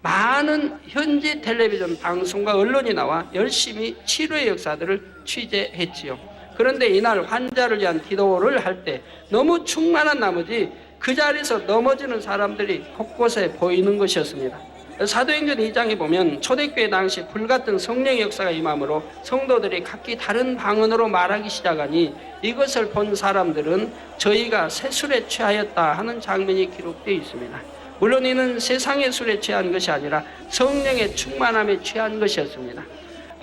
많은 현지 텔레비전 방송과 언론이 나와 열심히 치료의 역사들을 취재했지요. 그런데 이날 환자를 위한 기도를 할 때 너무 충만한 나머지 그 자리에서 넘어지는 사람들이 곳곳에 보이는 것이었습니다. 사도행전 2장에 보면 초대교회 당시 불같은 성령의 역사가 임함으로 성도들이 각기 다른 방언으로 말하기 시작하니 이것을 본 사람들은 저희가 새 술에 취하였다 하는 장면이 기록되어 있습니다. 물론 이는 세상의 술에 취한 것이 아니라 성령의 충만함에 취한 것이었습니다.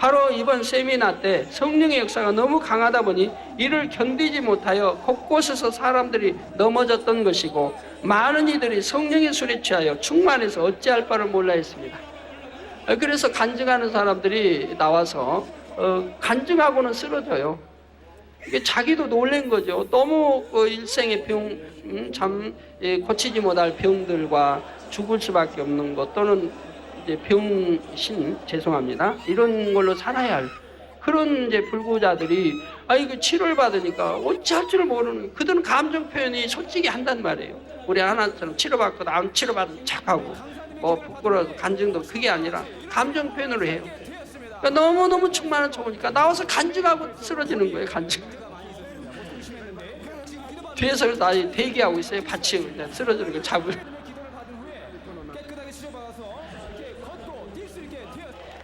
바로 이번 세미나 때 성령의 역사가 너무 강하다 보니 이를 견디지 못하여 곳곳에서 사람들이 넘어졌던 것이고, 많은 이들이 성령의 술에 취하여 충만해서 어찌할 바를 몰라 했습니다. 그래서 간증하는 사람들이 나와서 간증하고는 쓰러져요. 이게 자기도 놀란 거죠. 너무 일생의 병, 참 고치지 못할 병들과 죽을 수밖에 없는 것, 또는 이제 병신, 죄송합니다, 이런 걸로 살아야 할 그런 이제 불구자들이 이거 치료를 받으니까 어찌할 줄 모르는, 그들은 감정 표현이 솔직히 한단 말이에요. 우리 하나처럼 치료받고 다음 치료받은 척하고 뭐 부끄러워서 간증도 그게 아니라 감정 표현으로 해요. 그러니까 너무너무 충만한 좋으니까 나와서 간증하고 쓰러지는 거예요. 간증. 뒤에서 나 대기하고 있어요. 받치고 그냥 쓰러지는 걸 잡을.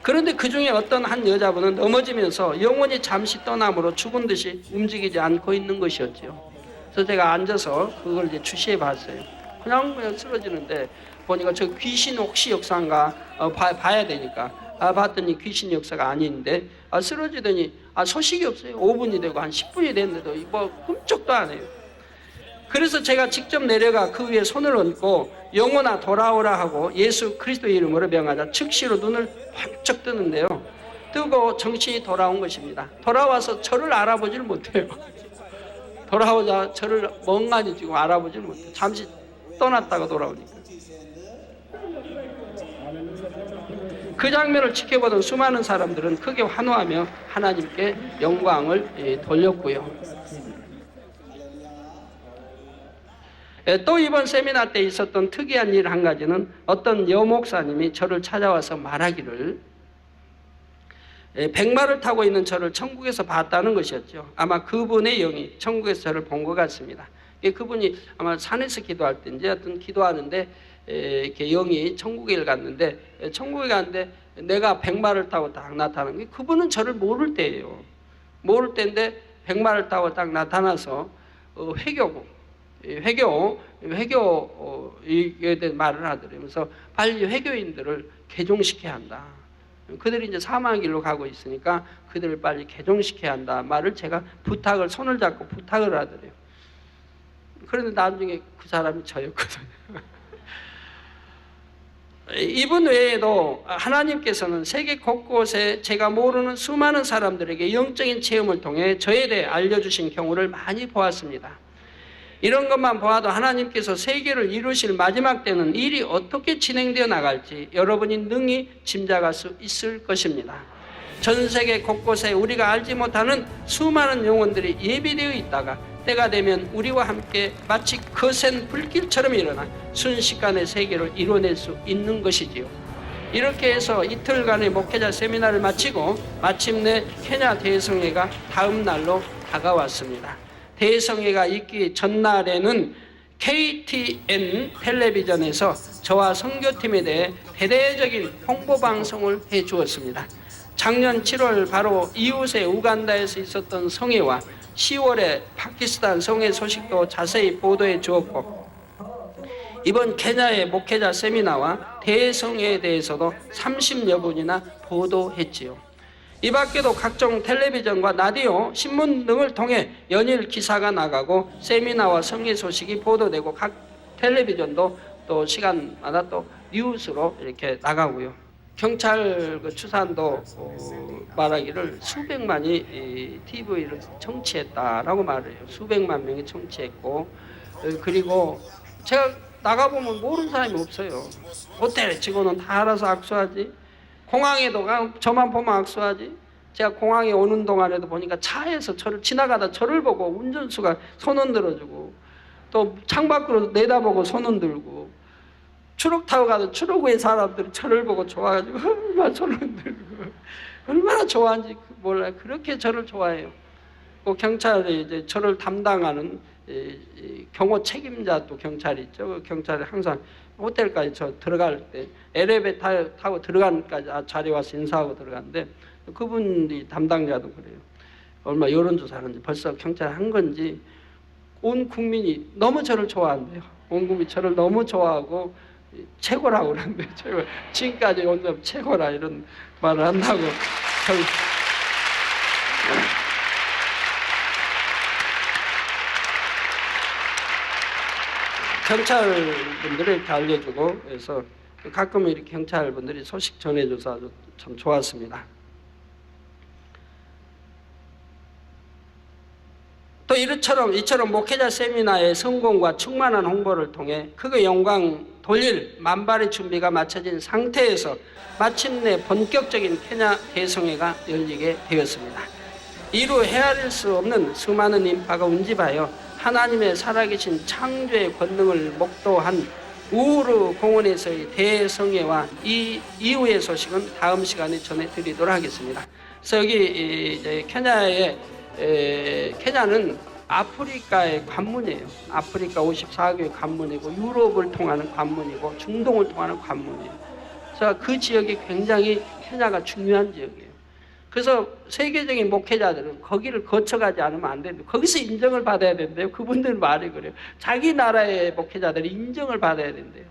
그런데 그 중에 어떤 한 여자분은 넘어지면서 영혼이 잠시 떠남으로 죽은 듯이 움직이지 않고 있는 것이었죠. 그래서 제가 앉아서 그걸 이제 주시해 봤어요. 그냥 쓰러지는데 보니까 저 귀신 혹시 역사인가 봐야 되니까 봤더니 귀신 역사가 아닌데 쓰러지더니 소식이 없어요. 5분이 되고 한 10분이 됐는데도 뭐 흠쩍도 안 해요. 그래서 제가 직접 내려가 그 위에 손을 얹고 영혼아 돌아오라 하고 예수 그리스도의 이름으로 명하자 즉시로 눈을 번쩍 뜨는데요. 뜨고 정신이 돌아온 것입니다. 돌아와서 저를 알아보질 못해요. 돌아오자 저를 멍하니 지금 알아보질 못해요. 잠시 떠났다가 돌아오니까. 그 장면을 지켜보던 수많은 사람들은 크게 환호하며 하나님께 영광을 돌렸고요. 또 이번 세미나 때 있었던 특이한 일 한 가지는 어떤 여목사님이 저를 찾아와서 말하기를 백마를 타고 있는 저를 천국에서 봤다는 것이었죠. 아마 그분의 영이 천국에서 저를 본 것 같습니다. 그분이 아마 산에서 기도할 때인지 하여튼 기도하는데 이렇게 영이 천국에 갔는데, 천국에 갔는데 내가 백마를 타고 딱 나타나는 게, 그분은 저를 모를 때예요. 모를 때인데 백마를 타고 딱 나타나서 회교에 대한 말을 하더래요. 그래서 빨리 회교인들을 개종시켜야 한다. 그들이 이제 사망의 길로 가고 있으니까 그들을 빨리 개종시켜야 한다 말을 제가 손을 잡고 부탁을 하더래요. 그런데 나중에 그 사람이 저였거든요. 이분 외에도 하나님께서는 세계 곳곳에 제가 모르는 수많은 사람들에게 영적인 체험을 통해 저에 대해 알려주신 경우를 많이 보았습니다. 이런 것만 보아도 하나님께서 세계를 이루실 마지막 때는 일이 어떻게 진행되어 나갈지 여러분이 능히 짐작할 수 있을 것입니다. 전 세계 곳곳에 우리가 알지 못하는 수많은 영혼들이 예비되어 있다가 때가 되면 우리와 함께 마치 거센 불길처럼 일어나 순식간에 세계를 이뤄낼 수 있는 것이지요. 이렇게 해서 이틀간의 목회자 세미나를 마치고 마침내 케냐 대성회가 다음 날로 다가왔습니다. 대성회가 있기 전날에는 KTN 텔레비전에서 저와 선교팀에 대해 대대적인 홍보방송을 해주었습니다. 작년 7월 바로 이웃의 우간다에서 있었던 성회와 10월에 파키스탄 성회 소식도 자세히 보도해 주었고, 이번 케냐의 목회자 세미나와 대성회에 대해서도 30여 분이나 보도했지요. 이 밖에도 각종 텔레비전과 라디오, 신문 등을 통해 연일 기사가 나가고 세미나와 성회 소식이 보도되고 각 텔레비전도 또 시간마다 또 뉴스로 이렇게 나가고요. 경찰 추산도 말하기를 수백만이 TV를 청취했다라고 말해요. 수백만 명이 청취했고, 그리고 제가 나가보면 모르는 사람이 없어요. 호텔 직원은 다 알아서 악수하지, 공항에도 저만 보면 악수하지. 제가 공항에 오는 동안에도 보니까 차에서 저를 지나가다 저를 보고 운전수가 손 흔들어주고, 또 창밖으로 내다보고 손 흔들고, 추록 타고 가던 추록의 사람들이 저를 보고 좋아가지고 얼마나 손을 흔들고 얼마나 좋아하는지 몰라요. 그렇게 저를 좋아해요. 꼭 경찰이 이제 저를 담당하는 경호 책임자 또 경찰이 있죠. 그 경찰이 항상 호텔까지 저 들어갈 때 엘리베이터 타고 들어가는까지 자리에 와서 인사하고 들어가는데, 그분이 담당자도 그래요. 얼마 여론조사하는지 벌써 경찰 한 건지 온 국민이 너무 저를 좋아한대요. 온 국민이 저를 너무 좋아하고 최고라고 그러는데, 최고, 지금까지 온 사람 최고라 이런 말을 한다고. 경찰분들이 이렇게 알려주고 그래서 가끔 이렇게 경찰분들이 소식 전해줘서 아주 참 좋았습니다. 또 이처럼 목회자 세미나의 성공과 충만한 홍보를 통해 크게 영광 돌릴 만발의 준비가 마쳐진 상태에서 마침내 본격적인 케냐 대성회가 열리게 되었습니다. 이루 헤아릴 수 없는 수많은 인파가 운집하여 하나님의 살아계신 창조의 권능을 목도한 우르 공원에서의 대성회와 이 이후의 소식은 다음 시간에 전해드리도록 하겠습니다. 그래서 여기 이제 케냐는 아프리카의 관문이에요. 아프리카 54개의 관문이고 유럽을 통하는 관문이고 중동을 통하는 관문이에요. 그래서 그 지역이 굉장히 케냐가 중요한 지역이에요. 그래서 세계적인 목회자들은 거기를 거쳐가지 않으면 안 되는데 거기서 인정을 받아야 된대요. 그분들 말이 그래요. 자기 나라의 목회자들이 인정을 받아야 된대요.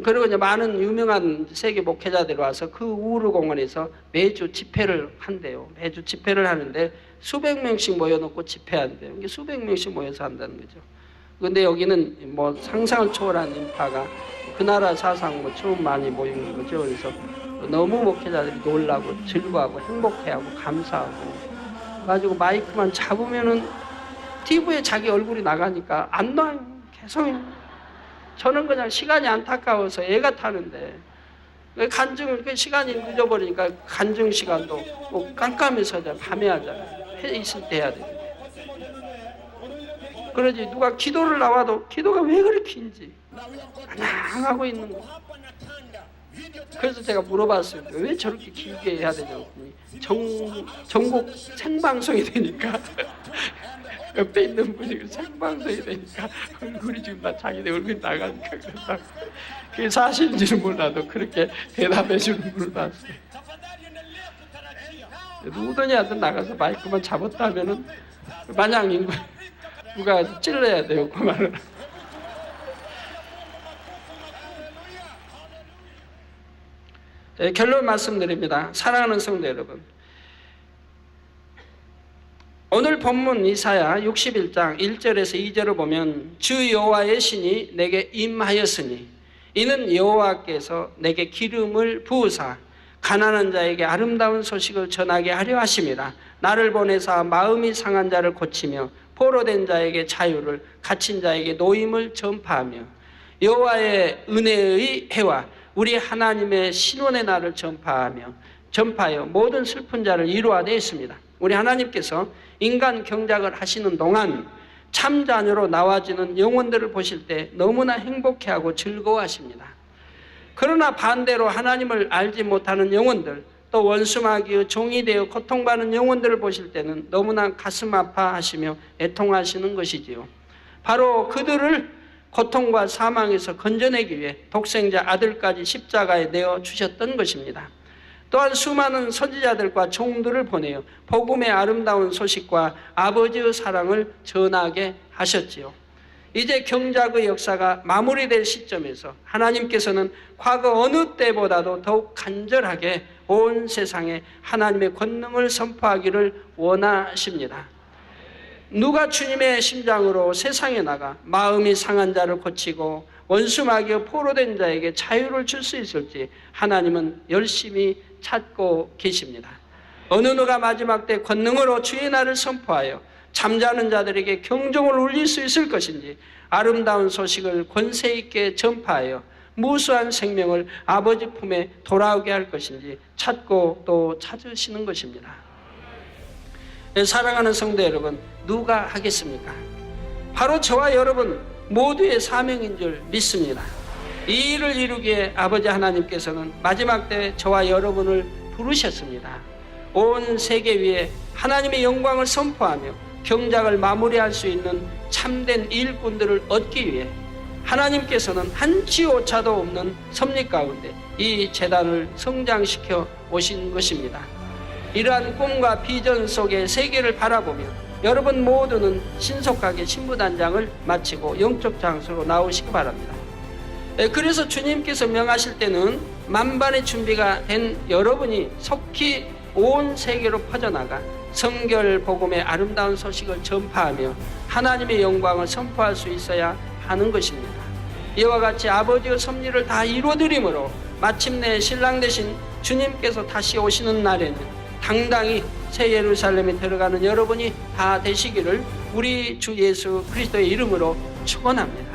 그리고 이제 많은 유명한 세계 목회자들이 와서 그 우르 공원에서 매주 집회를 한대요. 매주 집회를 하는데 수백 명씩 모여놓고 집회한대요. 이게 수백 명씩 모여서 한다는 거죠. 근데 여기는 뭐 상상을 초월한 인파가 그 나라 사상 뭐 처음 많이 모이는 거죠. 그래서 너무 목회자들이 놀라고 즐거워하고 행복해하고 감사하고 가지고 마이크만 잡으면은 TV에 자기 얼굴이 나가니까 안 놔요. 계속. 저는 그냥 시간이 안타까워서 애가 타는데 간증을 그 시간이 늦어버리니까 간증 시간도 뭐 깜깜해서 밤에 하잖아요. 해 있을 때 해야 되는데. 그러지 누가 기도를 나와도 기도가 왜 그렇게 긴지 안하고 있는 거. 그래서 제가 물어봤어요. 왜 저렇게 길게 해야 되냐고. 전국 생방송이 되니까 옆에 있는 분이 생방송이 되니까 얼굴이 지금 다 자기네 얼굴이 나가니까 그런다고. 그게 사실인지는 몰라도 그렇게 대답해 주는 분을 봤어요. 누구든지 하여튼 나가서 마이크만 잡았다면은 마냥 누가 찔러야 돼요. 그 말은. 네, 결론 말씀드립니다. 사랑하는 성도 여러분, 오늘 본문 이사야 61장 1절에서 2절을 보면 주 여호와의 신이 내게 임하였으니 이는 여호와께서 내게 기름을 부으사 가난한 자에게 아름다운 소식을 전하게 하려 하심이라. 나를 보내사 마음이 상한 자를 고치며 포로된 자에게 자유를, 갇힌 자에게 노임을 전파하며 여호와의 은혜의 해와 우리 하나님의 신원의 날을 전파하여 모든 슬픈 자를 이루어내었습니다. 우리 하나님께서 인간 경작을 하시는 동안 참 자녀로 나와지는 영혼들을 보실 때 너무나 행복해하고 즐거워하십니다. 그러나 반대로 하나님을 알지 못하는 영혼들, 또 원수마귀의 종이 되어 고통받는 영혼들을 보실 때는 너무나 가슴 아파하시며 애통하시는 것이지요. 바로 그들을 고통과 사망에서 건져내기 위해 독생자 아들까지 십자가에 내어 주셨던 것입니다. 또한 수많은 선지자들과 종들을 보내어 복음의 아름다운 소식과 아버지의 사랑을 전하게 하셨지요. 이제 경작의 역사가 마무리될 시점에서 하나님께서는 과거 어느 때보다도 더욱 간절하게 온 세상에 하나님의 권능을 선포하기를 원하십니다. 누가 주님의 심장으로 세상에 나가 마음이 상한 자를 고치고 원수마귀의 포로된 자에게 자유를 줄 수 있을지 하나님은 열심히 찾고 계십니다. 어느 누가 마지막 때 권능으로 주의 날을 선포하여 잠자는 자들에게 경종을 울릴 수 있을 것인지 아름다운 소식을 권세 있게 전파하여 무수한 생명을 아버지 품에 돌아오게 할 것인지 찾고 또 찾으시는 것입니다. 사랑하는 성도 여러분, 누가 하겠습니까? 바로 저와 여러분 모두의 사명인 줄 믿습니다. 이 일을 이루기에 아버지 하나님께서는 마지막 때 저와 여러분을 부르셨습니다. 온 세계 위에 하나님의 영광을 선포하며 경작을 마무리할 수 있는 참된 일꾼들을 얻기 위해 하나님께서는 한치 오차도 없는 섭리 가운데 이 재단을 성장시켜 오신 것입니다. 이러한 꿈과 비전 속의 세계를 바라보며 여러분 모두는 신속하게 신부단장을 마치고 영적 장소로 나오시기 바랍니다. 그래서 주님께서 명하실 때는 만반의 준비가 된 여러분이 속히 온 세계로 퍼져나가 성결 복음의 아름다운 소식을 전파하며 하나님의 영광을 선포할 수 있어야 하는 것입니다. 이와 같이 아버지의 섭리를 다 이루어드림으로 마침내 신랑 되신 주님께서 다시 오시는 날에는 당당히 새 예루살렘에 들어가는 여러분이 다 되시기를 우리 주 예수 그리스도의 이름으로 축원합니다.